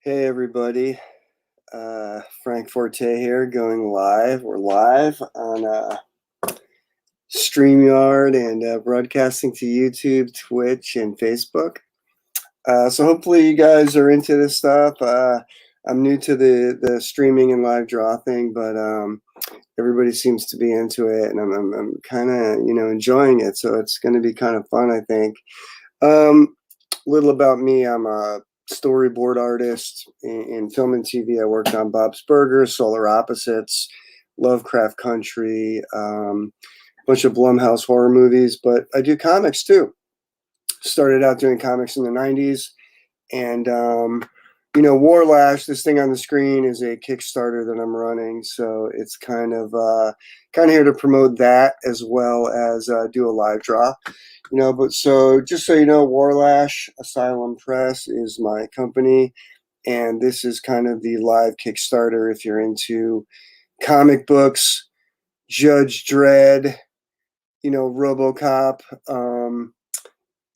Hey everybody, Frank Forte here, going live. We're live on StreamYard and broadcasting to YouTube, Twitch, and Facebook. So hopefully you guys are into this stuff. I'm new to the streaming and live draw thing, but everybody seems to be into it, and I'm kind of enjoying it. So it's going to be kind of fun, I think. Little about me: I'm a storyboard artist in film and TV. I worked on Bob's Burgers, Solar Opposites, Lovecraft Country, a bunch of Blumhouse horror movies, but I do comics too. Started out doing comics in the 90s, and Warlash, this thing on the screen, is a Kickstarter that I'm running, so it's kind of here to promote that as well as do a live draw. But so just so you know, Warlash, Asylum Press is my company, and this is kind of the live Kickstarter if you're into comic books, Judge Dredd, RoboCop.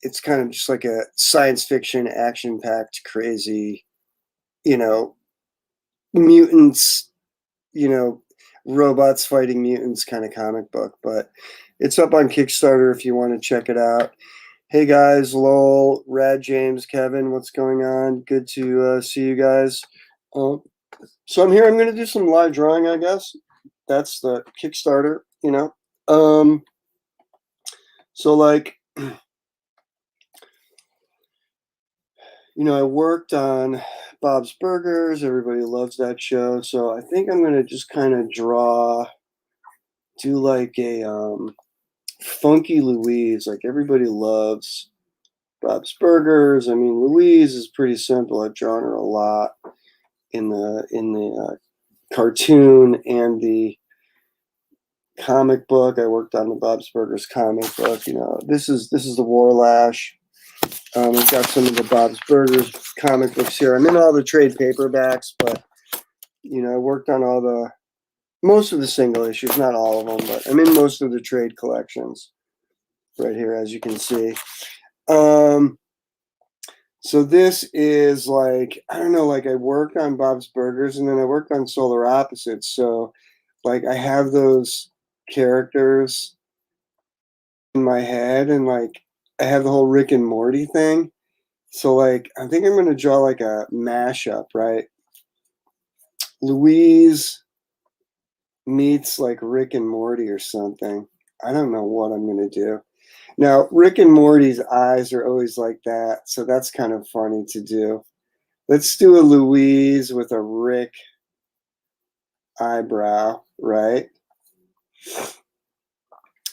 It's kind of just like a science fiction, action-packed, crazy, mutants, robots fighting mutants kind of comic book, but it's up on Kickstarter if you want to check it out. Hey guys, Lowell, Rad James, Kevin, what's going on? Good to see you guys. So I'm here. I'm going to do some live drawing, I guess. That's the Kickstarter, So like, I worked on Bob's Burgers. Everybody loves that show. So I think I'm going to just kind of do like a funky Louise. Like everybody loves Bob's Burgers. I mean, Louise is pretty simple. I've drawn her a lot in the cartoon and the comic book. I worked on the Bob's Burgers comic book. This is the Warlash. I've got some of the Bob's Burgers comic books here. I'm in all the trade paperbacks, but I worked on most of the single issues, not all of them, but I'm in most of the trade collections right here, as you can see. So this is like, I don't know, like I worked on Bob's Burgers and then I worked on Solar Opposites. So like I have those characters in my head, and like I have the whole Rick and Morty thing. So like I think I'm going to draw like a mashup, right? Louise meets like Rick and Morty or something. I don't know what I'm going to do. Now, Rick and Morty's eyes are always like that, so that's kind of funny to do. Let's do a Louise with a Rick eyebrow, right?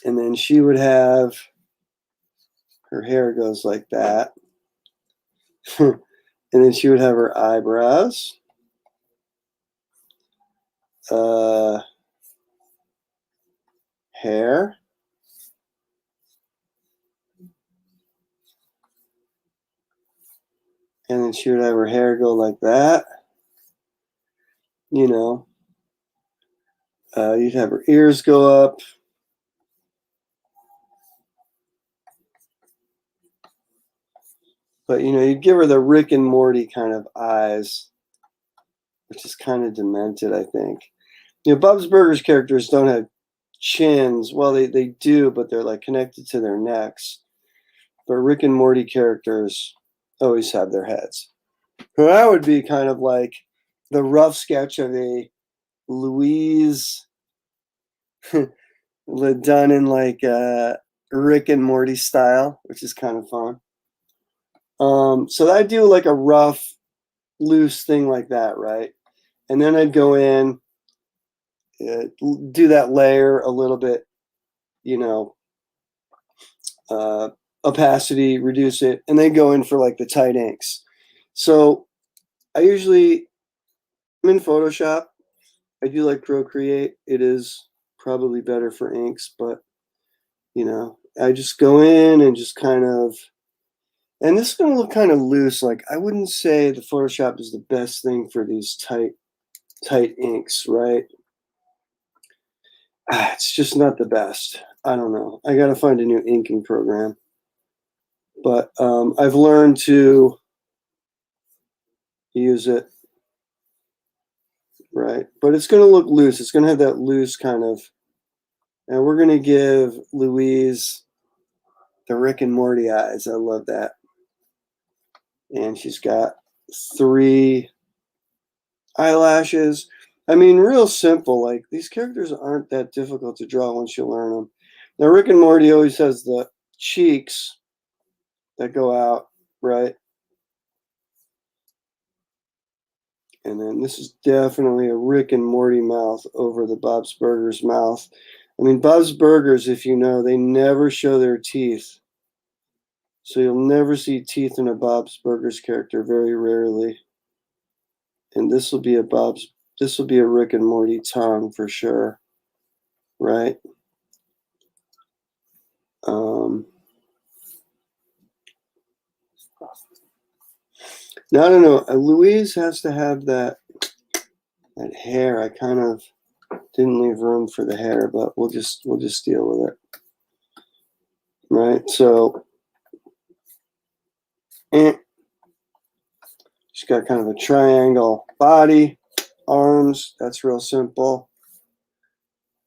And then she would have, her hair goes like that. And then she would have her eyebrows. Hair. And then she would have her hair go like that. You'd have her ears go up. But, you'd give her the Rick and Morty kind of eyes, which is kind of demented, I think. Bob's Burgers characters don't have chins. Well, they do, but they're like connected to their necks. But Rick and Morty characters always have their heads. So that would be kind of like the rough sketch of a Louise done in like Rick and Morty style, which is kind of fun. So I'd do like a rough, loose thing like that, right? And then I'd go in, do that layer a little bit, opacity, reduce it, and then go in for like the tight inks. So I'm in Photoshop. I do like Procreate. It is probably better for inks, but I just go in and just kind of, and this is going to look kind of loose. Like I wouldn't say the Photoshop is the best thing for these tight inks, right? It's just not the best. I don't know. I got to find a new inking program. But I've learned to use it, right? But it's going to look loose. It's going to have that loose kind of, and we're going to give Louise the Rick and Morty eyes. I love that. And she's got 3 eyelashes. I mean, real simple. Like, these characters aren't that difficult to draw once you learn them. Now, Rick and Morty always has the cheeks that go out, right? And then this is definitely a Rick and Morty mouth over the Bob's Burgers mouth. I mean, Bob's Burgers, if you know, they never show their teeth. So you'll never see teeth in a Bob's Burgers character, very rarely. And this will be a Rick and Morty tongue for sure, right? Now I don't know. Louise has to have that hair. I kind of didn't leave room for the hair, but we'll just deal with it, right? So, she's got kind of a triangle body, arms. That's real simple.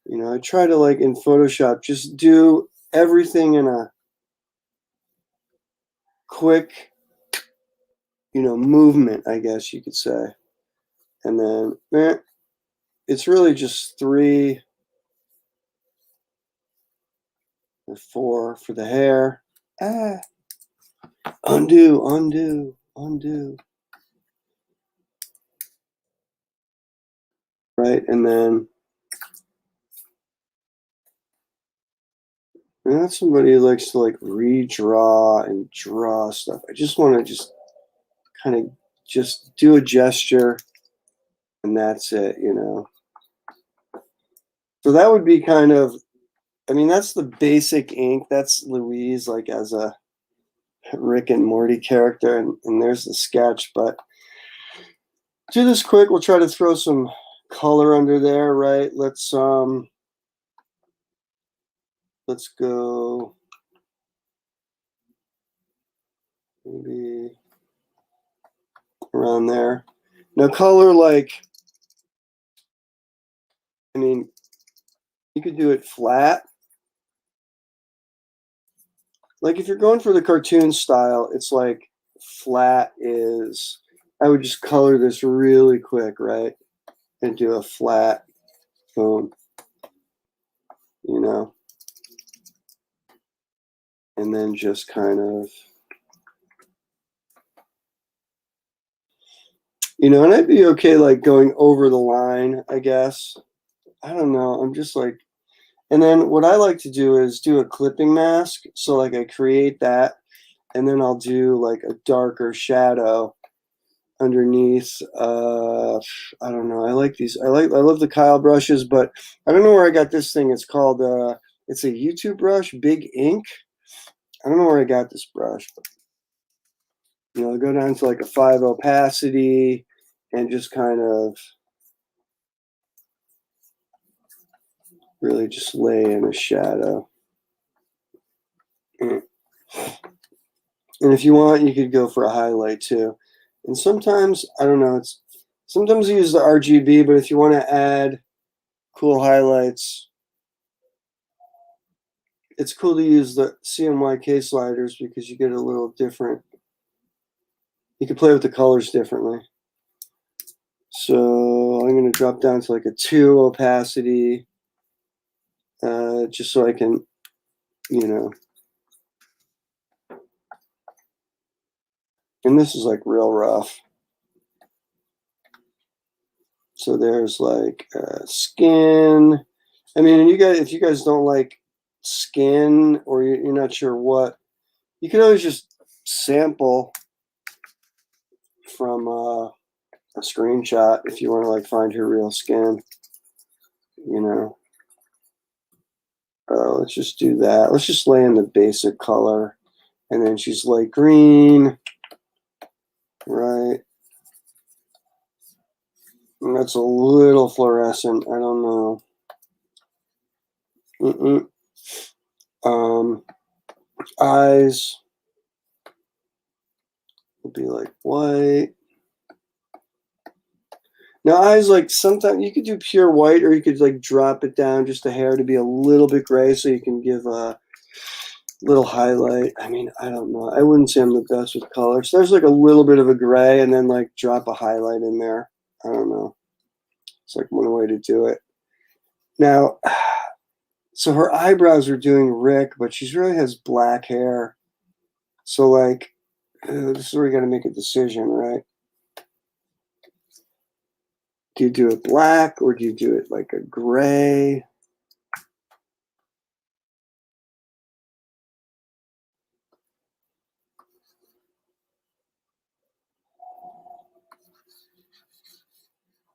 You know, I try to, like in Photoshop, just do everything in a quick, you know, movement, I guess you could say. And then it's really just 3 or 4 for the hair. Undo, undo, undo. Right, and then I'm not somebody who likes to like redraw and draw stuff. I just want to just kind of just do a gesture and that's it, you know. So that would be kind of, I mean, that's the basic ink. That's Louise, like as a Rick and Morty character, and there's the sketch. But do this quick. We'll try to throw some color under there, right? Let's go maybe around there. Now color, like, I mean, you could do it flat. Like if you're going for the cartoon style, it's like flat is, I would just color this really quick, right? And do a flat, boom, you know? And then just kind of, you know, and I'd be okay like going over the line, I guess. I don't know. I'm just like, and then what I like to do is do a clipping mask. So like I create that and then I'll do like a darker shadow underneath. I don't know. I like these. I love the Kyle brushes, but I don't know where I got this thing. It's called, it's a YouTube brush, Big Ink. I don't know where I got this brush, but, you know, I'll go down to like a 5 opacity and just kind of really just lay in a shadow. And if you want, you could go for a highlight too. And sometimes, I don't know, sometimes you use the RGB, but if you want to add cool highlights, it's cool to use the CMYK sliders because you get a little different. You can play with the colors differently. So I'm going to drop down to like a 2 opacity, just so I can, you know. And this is like real rough. So there's like skin. I mean, you guys, if you guys don't like skin or you're not sure what, you can always just sample from a screenshot if you want to like find her real skin, you know. Let's just do that. Let's just lay in the basic color. And then she's light green, right? And that's a little fluorescent. I don't know. Eyes will be like white. Now eyes, like sometimes you could do pure white, or you could like drop it down just a hair to be a little bit gray, so you can give a little highlight. I mean, I don't know. I wouldn't say I'm the best with color. So there's like a little bit of a gray, and then like drop a highlight in there. I don't know. It's like one way to do it. Now, so her eyebrows are doing Rick, but she really has black hair. So like, this is where you got to make a decision, right? Do you do it black, or do you do it like a gray?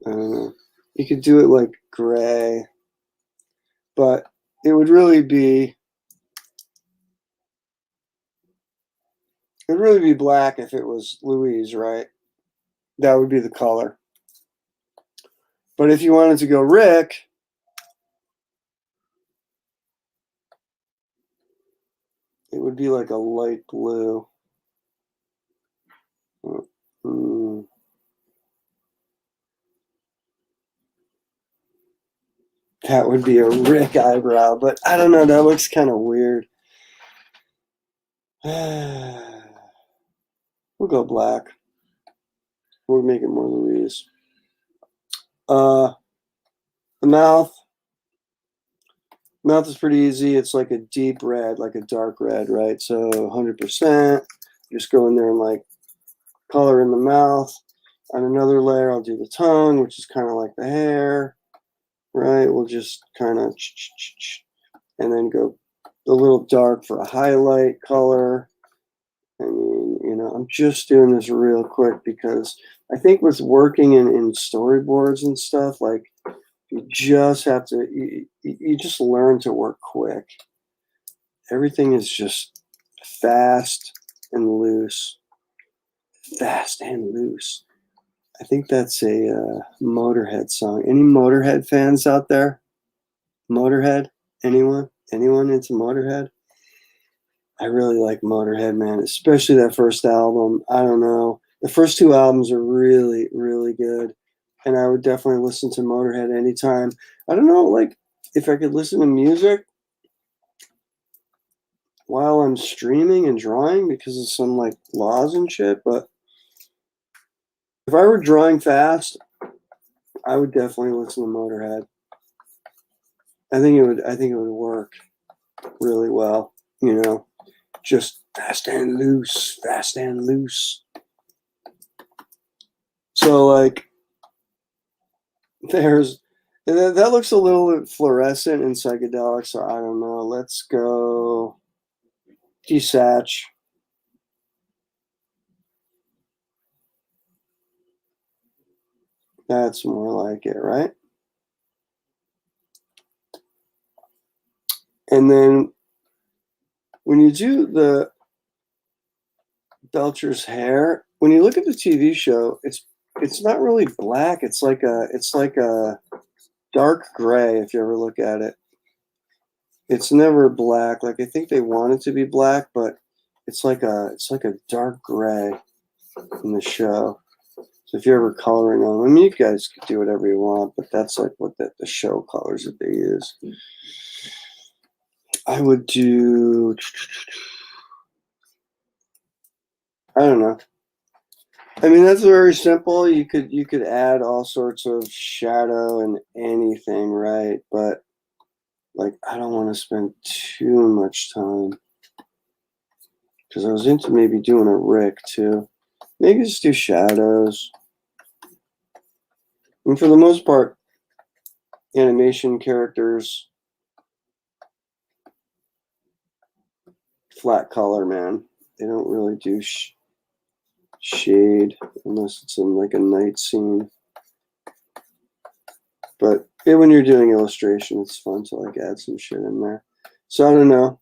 I don't know. You could do it like gray, but it would really be black if it was Louise, right? That would be the color. But if you wanted to go Rick, it would be like a light blue. That would be a Rick eyebrow, but I don't know. That looks kind of weird. We'll go black. We'll make it more Louise. The mouth. Mouth is pretty easy. It's like a deep red, like a dark red, right? So 100%. Just go in there and like color in the mouth. On another layer, I'll do the tongue, which is kind of like the hair, right? We'll just kind of, and then go a little dark for a highlight color. I mean, you know, I'm just doing this real quick because I think with working in storyboards and stuff, like you just have to, you just learn to work quick. Everything is just fast and loose. Fast and loose. I think that's a Motorhead song. Any Motorhead fans out there? Motorhead? Anyone? Anyone into Motorhead? I really like Motorhead, man, especially that first album. I don't know. The first two albums are really, really good. And I would definitely listen to Motorhead anytime. I don't know, like, if I could listen to music while I'm streaming and drawing because of some, like, laws and shit. But if I were drawing fast, I would definitely listen to Motorhead. I think it would work really well, you know. Just fast and loose, fast and loose. So like there's that looks a little fluorescent and psychedelic, so I don't know. Let's go desatch. That's more like it, right? And then when you do the Belcher's hair, when you look at the TV show, it's not really black. It's like a dark gray if you ever look at it. It's never black. Like I think they want it to be black, but it's like a dark gray in the show. So if you're ever coloring on, I mean, you guys could do whatever you want, but that's like what the show colors that they use. I would do, I don't know. I mean, that's very simple. You could add all sorts of shadow and anything, right? But like, I don't want to spend too much time because I was into maybe doing a Rick too. Maybe just do shadows. And for the most part, animation characters, flat color, man. They don't really do shade unless it's in like a night scene. But when you're doing illustration, it's fun to like add some shit in there. So I don't know.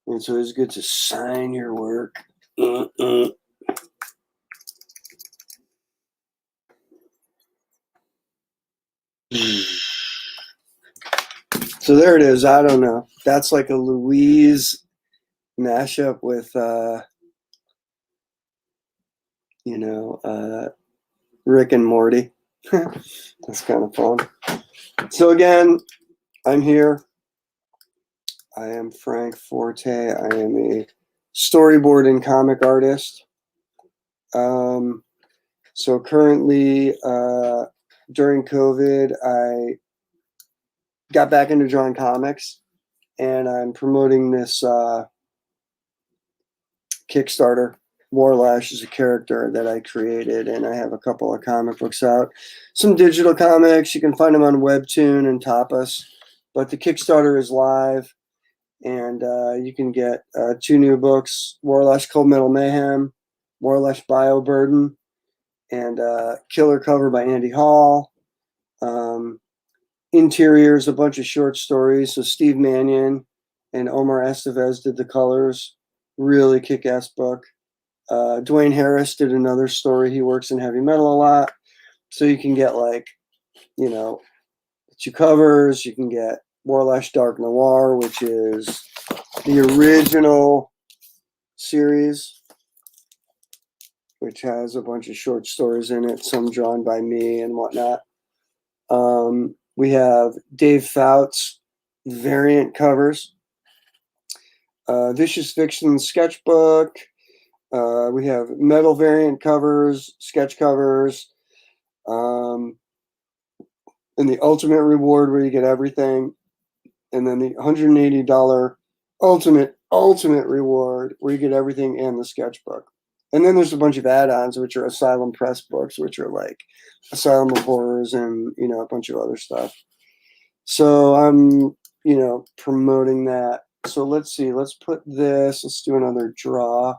And so it's good to sign your work. So there it is. I don't know. That's like a Louise mashup with, Rick and Morty. That's kind of fun. So again, I'm here. I am Frank Forte. I am a storyboard and comic artist. So currently, during COVID, I got back into drawing comics, and I'm promoting this Kickstarter. Warlash is a character that I created, and I have a couple of comic books out. Some digital comics. You can find them on Webtoon and Tapas. But the Kickstarter is live, and you can get 2 new books, Warlash called Metal Mayhem, Warlash BioBurden, and Killer cover by Andy Hall. Interiors, a bunch of short stories. So Steve Mannion and Omar Estevez did the colors. Really kick-ass book. Dwayne Harris did another story. He works in heavy metal a lot. So you can get, like, you know, 2 covers. You can get Warlash Dark Noir, which is the original series, which has a bunch of short stories in it, some drawn by me and whatnot. We have Dave Fouts variant covers. Vicious Fiction sketchbook. We have metal variant covers, sketch covers, and the ultimate reward where you get everything, and then the $180 ultimate reward where you get everything and the sketchbook. And then there's a bunch of add-ons, which are Asylum Press books, which are like Asylum of Horrors and, you know, a bunch of other stuff. So I'm, you know, promoting that. So let's see. Let's put this. Let's do another draw.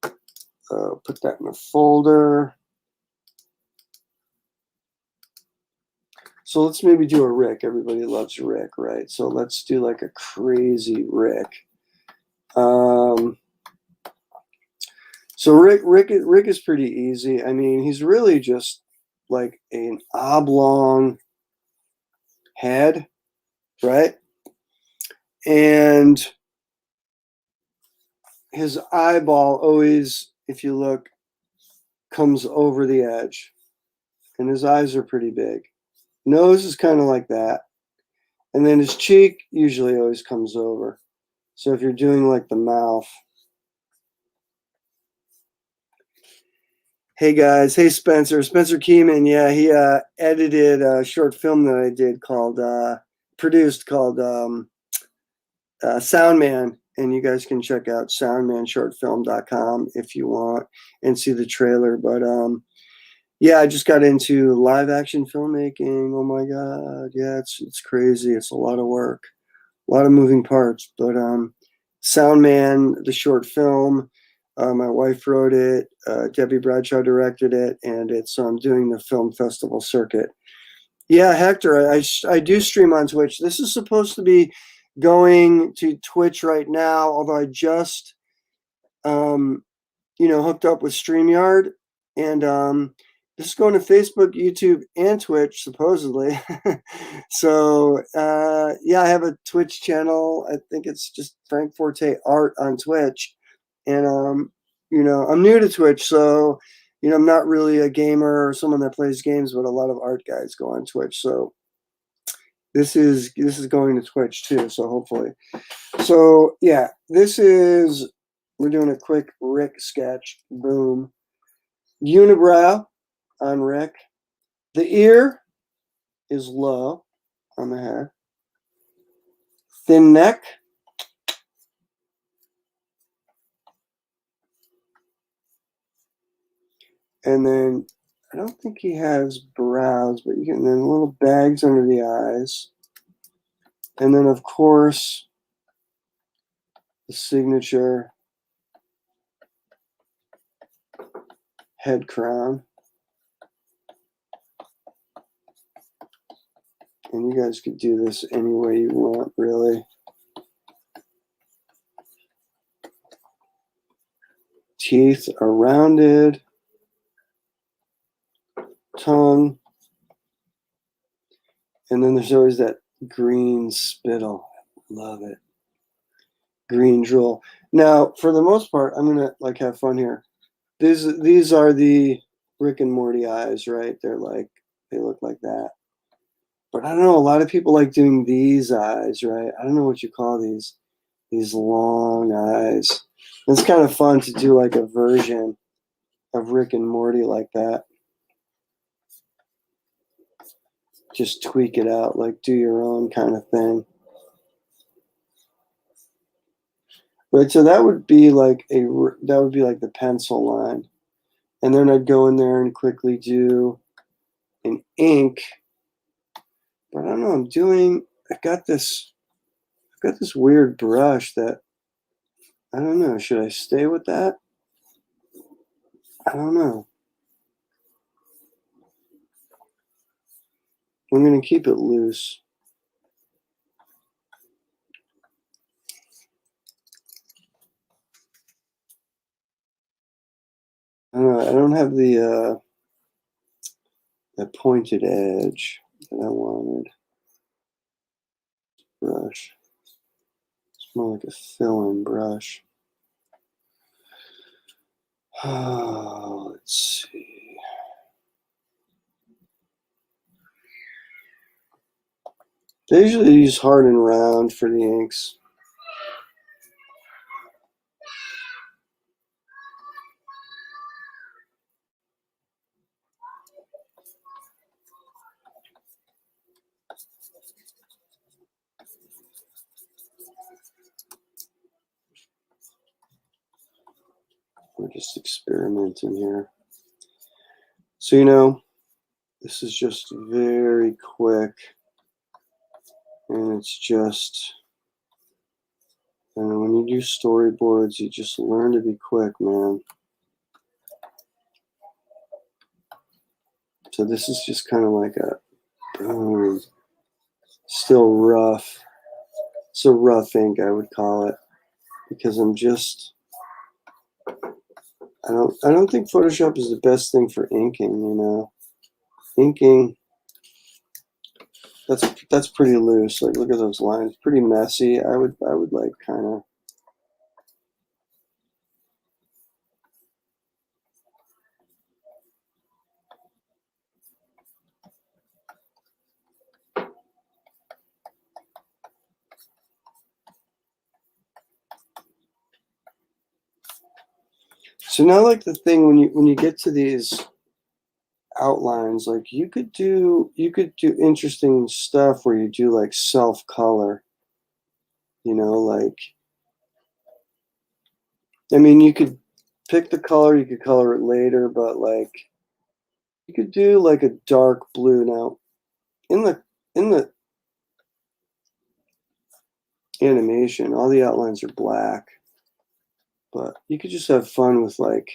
Put that in a folder. So let's maybe do a Rick. Everybody loves Rick, right? So let's do like a crazy Rick. So Rick is pretty easy. I mean, he's really just like an oblong head, right? And his eyeball always, if you look, comes over the edge. And his eyes are pretty big. Nose is kind of like that. And then his cheek usually always comes over. So if you're doing like the mouth. Hey guys, hey Spencer Keeman. Yeah, he edited a short film that I did called, produced called Soundman. And you guys can check out soundmanshortfilm.com if you want and see the trailer. But yeah, I just got into live action filmmaking. Oh my God. Yeah, it's crazy. It's a lot of work, a lot of moving parts. But Soundman, the short film, my wife wrote it, Debbie Bradshaw directed it, and it's doing the film festival circuit. Yeah, Hector, I do stream on Twitch. This is supposed to be going to Twitch right now, although I just, you know, hooked up with StreamYard, and this is going to Facebook, YouTube, and Twitch, supposedly. So, yeah, I have a Twitch channel. I think it's just Frank Forte Art on Twitch. And, you know, I'm new to Twitch, so, you know, I'm not really a gamer or someone that plays games, but a lot of art guys go on Twitch. So this is going to Twitch too, so hopefully. So, yeah, we're doing a quick Rick sketch. Boom. Unibrow on Rick. The ear is low on the head. Thin neck. And then I don't think he has brows, but you can then little bags under the eyes. And then of course the signature head crown. And you guys could do this any way you want, really. Teeth are rounded. Tongue. And then there's always that green spittle. Love it. Green drool. Now, for the most part, I'm gonna like have fun here. These are the Rick and Morty eyes, right? They look like that. But I don't know, a lot of people like doing these eyes, right? I don't know what you call these long eyes. It's kind of fun to do like a version of Rick and Morty like that. Just tweak it out, like do your own kind of thing. Right, so that would be like the pencil line. And then I'd go in there and quickly do an ink. But I don't know, I've got this weird brush that, I don't know, should I stay with that? I don't know. I'm going to keep it loose. I don't know, I don't have the pointed edge that I wanted. Brush. It's more like a fill-in brush. Oh, let's see. They usually use hard and round for the inks. We're just experimenting here. So, this is just very quick. And it's just, when you do storyboards, you just learn to be quick, man. So this is just kind of like still rough. It's a rough ink, I would call it, because I don't think Photoshop is the best thing for inking, Inking, that's pretty loose. Like, look at those lines, pretty messy. I would like kind of. So now, like, the thing when you get to these outlines, like you could do interesting stuff where you do like self color, like, I mean, you could pick the color, you could color it later, but like you could do like a dark blue. Now in the animation, all the outlines are black, but you could just have fun with like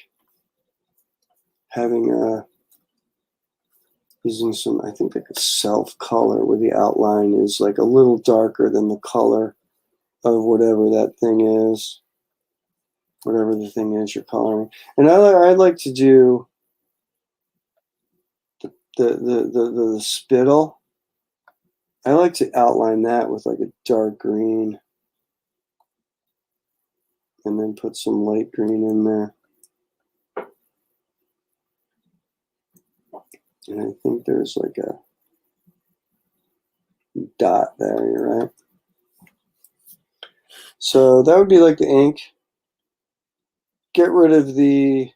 having using some, I think, like a self color where the outline is like a little darker than the color of whatever that thing is, whatever the thing is you're coloring. And I'd like to do the spittle. I like to outline that with like a dark green and then put some light green in there. And I think there's like a dot there, you're right. So that would be like the ink. Get rid of the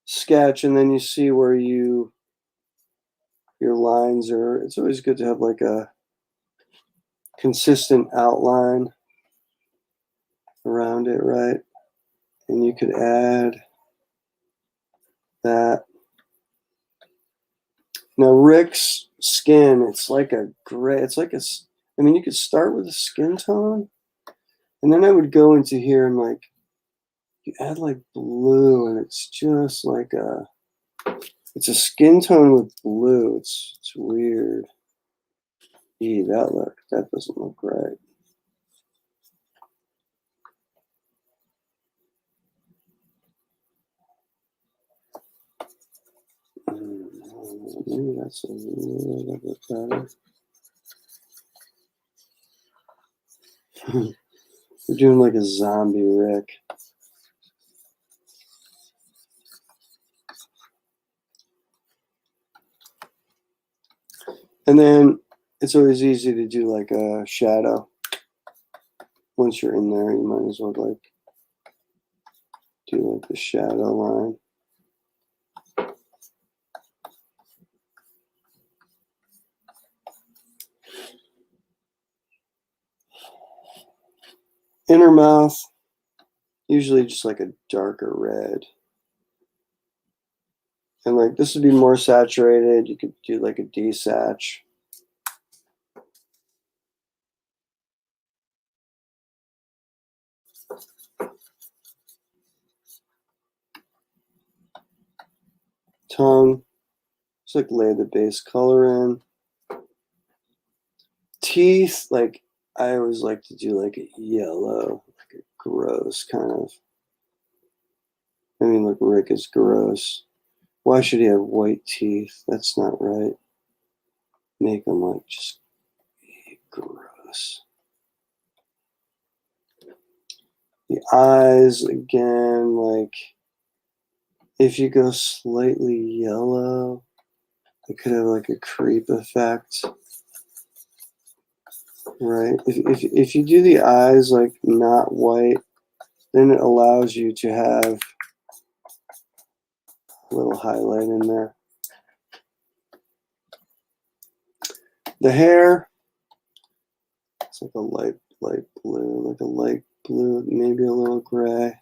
sketch, and then you see where your lines are. It's always good to have like a consistent outline around it, right? And you could add that. Now Rick's skin, it's like a gray, it's like I mean, you could start with a skin tone, and then I would go into here and like, you add like blue, and it's just like it's a skin tone with blue. It's weird. Gee, that doesn't look right. Maybe that's a little bit better. We're doing like a zombie Rick. And then it's always easy to do like a shadow. Once you're in there, you might as well like do like the shadow line. Inner mouth, usually just like a darker red. And like this would be more saturated. You could do like a desatch. Tongue, just like lay the base color in. Teeth, like I always like to do like a yellow, like a gross kind of. I mean, look, Rick is gross. Why should he have white teeth? That's not right. Make them like just gross. The eyes, again, like if you go slightly yellow, it could have like a creep effect, right? If you do the eyes like not white, then it allows you to have a little highlight in there. The hair, it's like a light blue, like a light blue, maybe a little gray.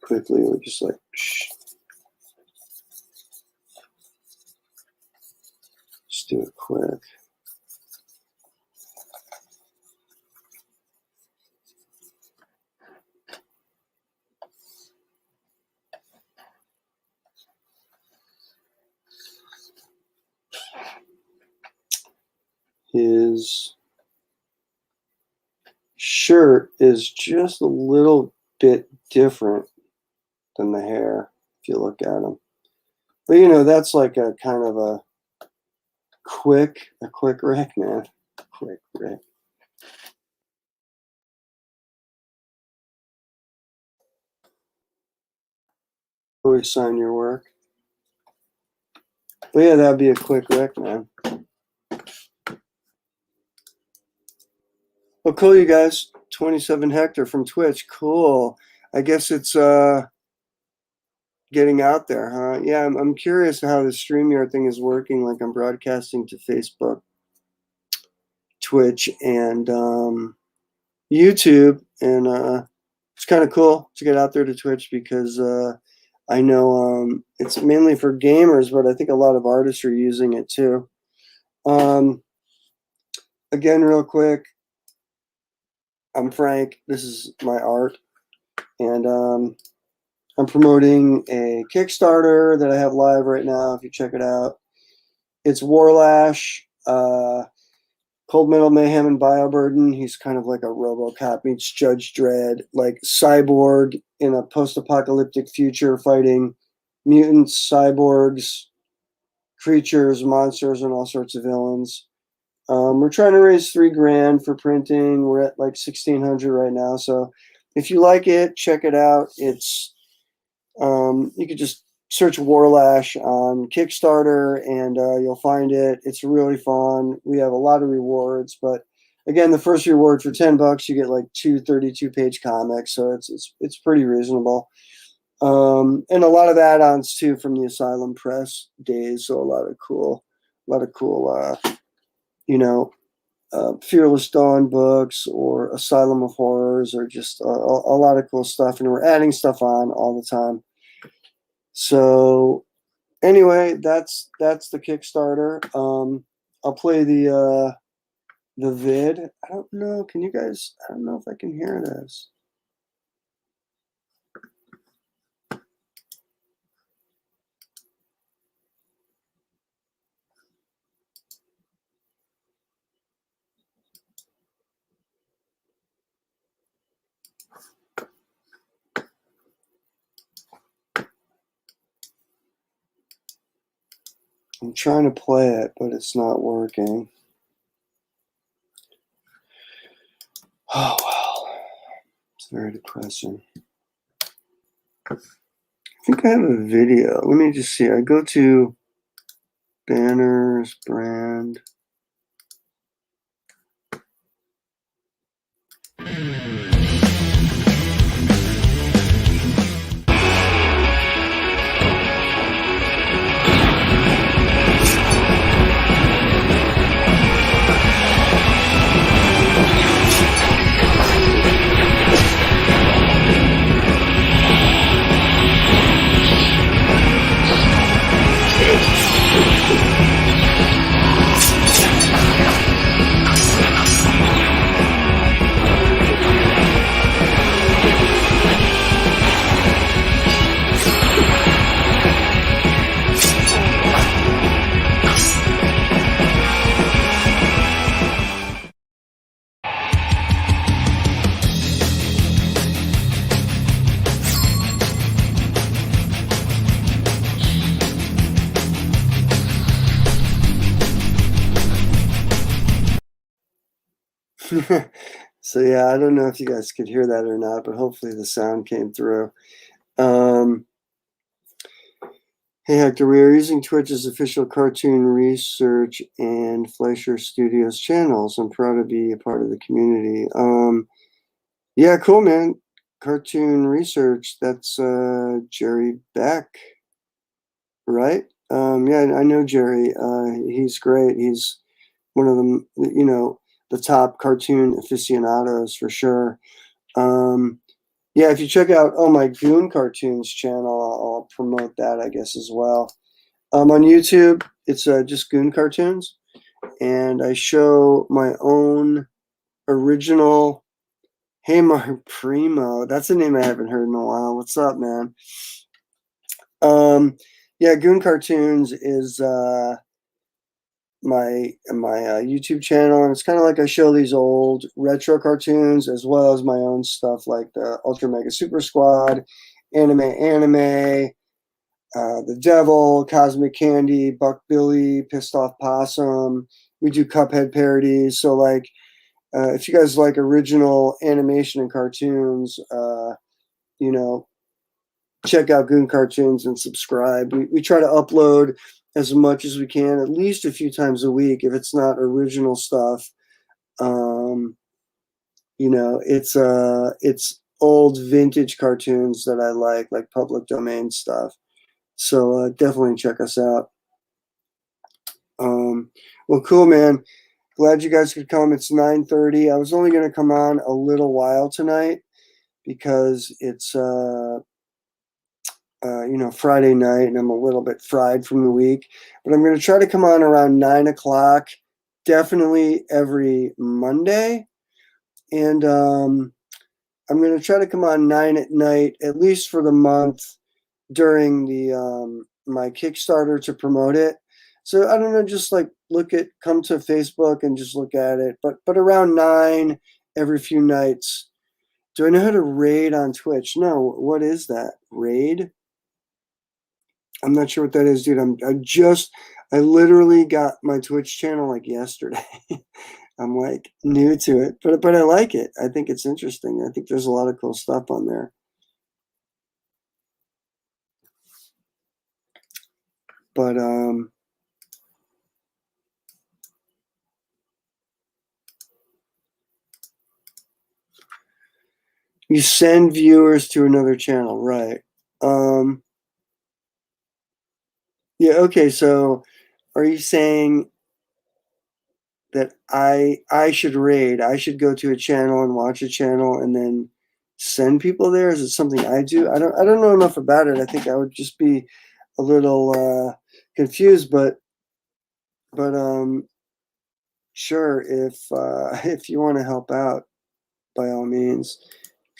Quickly, we're just like, just do it quick. His shirt is just a little bit different than the hair, if you look at him. But you know, that's like a kind of a quick wreck, man. Quick wreck. Always sign your work. But yeah, that'd be a quick wreck, man. Well, cool, you guys. 27 Hector from Twitch. Cool. I guess it's getting out there, huh? Yeah, I'm curious how the StreamYard thing is working. Like I'm broadcasting to Facebook, Twitch, and YouTube, and it's kind of cool to get out there to Twitch because I know it's mainly for gamers, but I think a lot of artists are using it too. Again, real quick, I'm Frank. This is my art, and I'm promoting a Kickstarter that I have live right now. If you check it out, it's Warlash, Cold Metal Mayhem and BioBurden. He's kind of like a RoboCop meets Judge Dredd, like cyborg in a post-apocalyptic future fighting mutants, cyborgs, creatures, monsters, and all sorts of villains. We're trying to raise $3,000 for printing. We're at like 1,600 right now. So if you like it, check it out. It's you could just search Warlash on Kickstarter and you'll find it. It's really fun. We have a lot of rewards, but again, the first reward for $10, you get like 2 32-page comics, so it's pretty reasonable. And a lot of add-ons too from the Asylum Press days. So a lot of cool, you know, Fearless Dawn books or Asylum of Horrors, or just a lot of cool stuff. And we're adding stuff on all the time. So anyway, that's the Kickstarter. I'll play the vid. I don't know. Can you guys? I don't know if I can hear this. I'm trying to play it, but it's not working. Oh well, it's very depressing. think I have a video. Let me just see. I go to banners, brand. So yeah, I don't know if you guys could hear that or not, but hopefully the sound came through. Hey Hector, we are using Twitch's official cartoon research and Fleischer Studios channels. I'm proud to be a part of the community. Yeah, cool, man. Cartoon research. That's Jerry Beck, right? Yeah, I know Jerry. He's great. He's one of them, you know, the top cartoon aficionados for sure. Yeah, if you check out my Goon Cartoons channel, I'll promote that, I guess, as well. On YouTube, it's just Goon Cartoons, and I show my own original. Hey, Mark Primo, that's a name I haven't heard in a while. What's up, man? Yeah, Goon Cartoons is my YouTube channel, and it's kind of like I show these old retro cartoons as well as my own stuff like the Ultra Mega Super Squad, anime, the Devil, Cosmic Candy, Buck Billy, Pissed Off Possum. We do Cuphead parodies. So like, if you guys like original animation and cartoons, you know, check out Goon Cartoons and subscribe. We try to upload as much as we can, at least a few times a week. If it's not original stuff, you know, it's old vintage cartoons that I like public domain stuff. So definitely check us out. Well, cool, man. Glad you guys could come. It's 9:30. I was only going to come on a little while tonight because it's you know, Friday night, and I'm a little bit fried from the week. But I'm going to try to come on around 9 o'clock, definitely every Monday. And I'm going to try to come on 9 at night, at least for the month, during the my Kickstarter to promote it. So I don't know, just like come to Facebook and just look at it. But around 9 every few nights. Do I know how to raid on Twitch? No. What is that? Raid? I'm not sure what that is, dude. I literally got my Twitch channel like yesterday. I'm like new to it, but I like it. I think it's interesting. I think there's a lot of cool stuff on there. But you send viewers to another channel, right? Yeah, okay, so are you saying that I should raid? I should go to a channel and watch a channel and then send people there? Is it something I do? I don't know enough about it. I think I would just be a little confused, but sure, if you want to help out, by all means,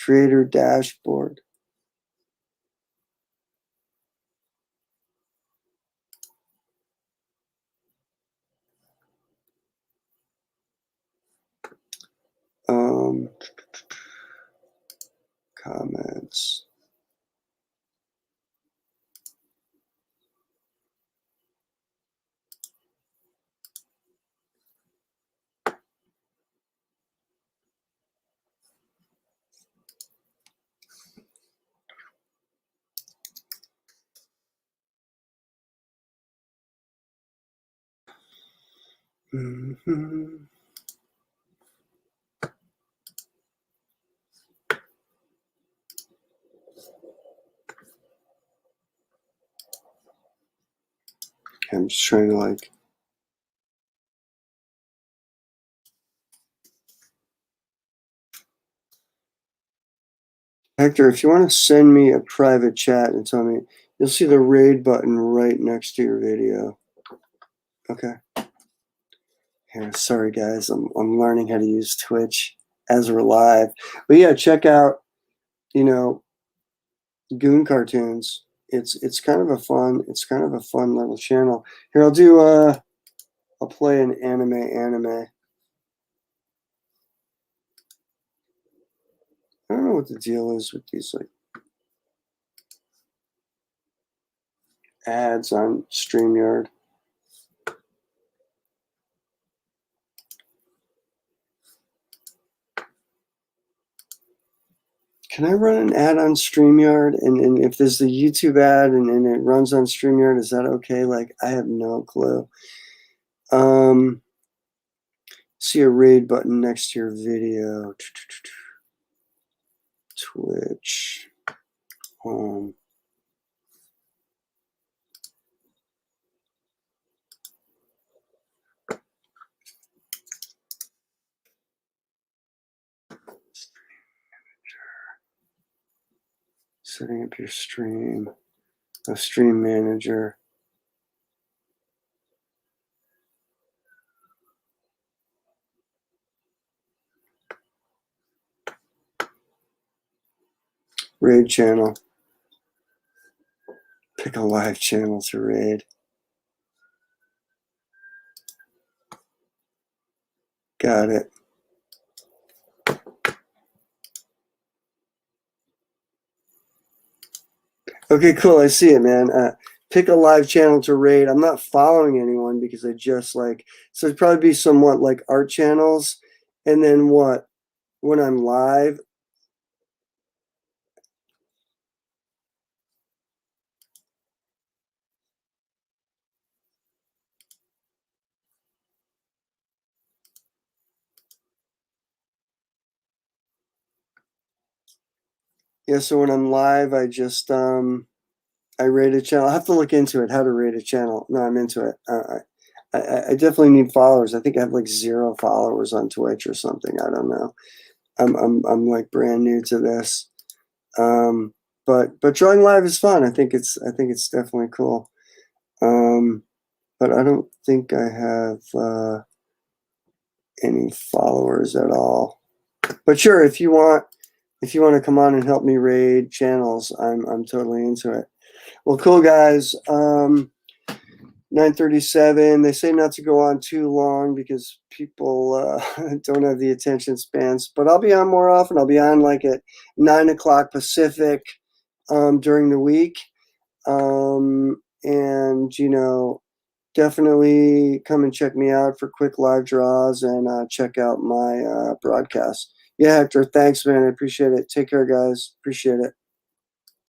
creator dashboard. Comments. Mm-hmm. I'm just trying to like. Hector, if you want to send me a private chat and tell me, you'll see the raid button right next to your video. Okay. Here, sorry guys, I'm learning how to use Twitch as we're live. But yeah, check out, you know, Goon Cartoons. It's kind of a fun little channel. Here, I'll play an anime. I don't know what the deal is with these like ads on StreamYard. Can I run an ad on StreamYard? And if there's the YouTube ad and it runs on StreamYard, is that okay? Like, I have no clue. See a raid button next to your video. Twitch. Home. Setting up your stream. A stream manager. Raid channel. Pick a live channel to raid. Got it. Okay, cool. I see it, man. Pick a live channel to raid. I'm not following anyone because I just like, so it'd probably be somewhat like art channels. And then what? When I'm live, yeah, so when I'm live, I just, I rate a channel. I have to look into it, how to rate a channel. No, I'm into it. I definitely need followers. I think I have like 0 followers on Twitch or something. I don't know. I'm like brand new to this. But drawing live is fun. I think it's definitely cool. But I don't think I have any followers at all. But sure, if you want to come on and help me raid channels, I'm totally into it. Well, cool guys. 9:37. They say not to go on too long because people don't have the attention spans. But I'll be on more often. I'll be on like at 9 o'clock Pacific during the week. And you know, definitely come and check me out for quick live draws and check out my broadcast. Yeah, Hector, thanks, man. I appreciate it. Take care, guys. Appreciate it.